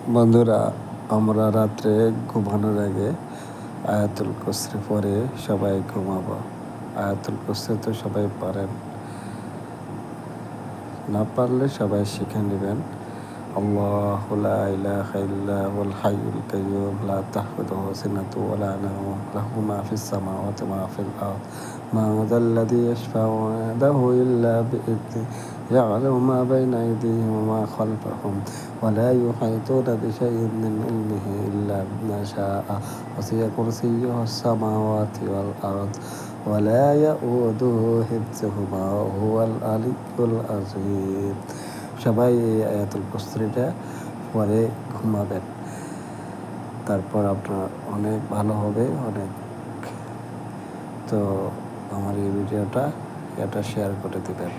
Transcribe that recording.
বন্ধুরা, আমরা রাত্রে ঘুমানোর আগে আয়াতুল কুরসি পড়ে সবাই ঘুমাবো। আয়াতুল কুরসি তো সবাই পারেন, না পারলে সবাই শিখে নেবেন। আল্লাহু লা ইলাহা ইল্লা হুয়াল হাইয়ুল কাইয়্যুম লা তাখুযুহু সিনাতুন ওয়া লা নাওম লাহু মা ফিস সামাওয়াতি ওয়া মা ফিল আরদ মা যাল্লাযী ইয়াশফা'ু ইনদাহু ইল্লা বিইذনিহি يعلم ما بين أيديهم وما خلفهم ولا يحيطون بشيء من علمه إلا بما شاء وسع كرسيه السماوات والأرض ولا يؤوده حفظهما وهو العلي العظيم। সবাই এই আয়াতুল কুরসিটা পরে ঘুমাবেন, তারপর আপনার অনেক ভালো হবে। তো আমার এই ভিডিওটা শেয়ার করে দেবেন।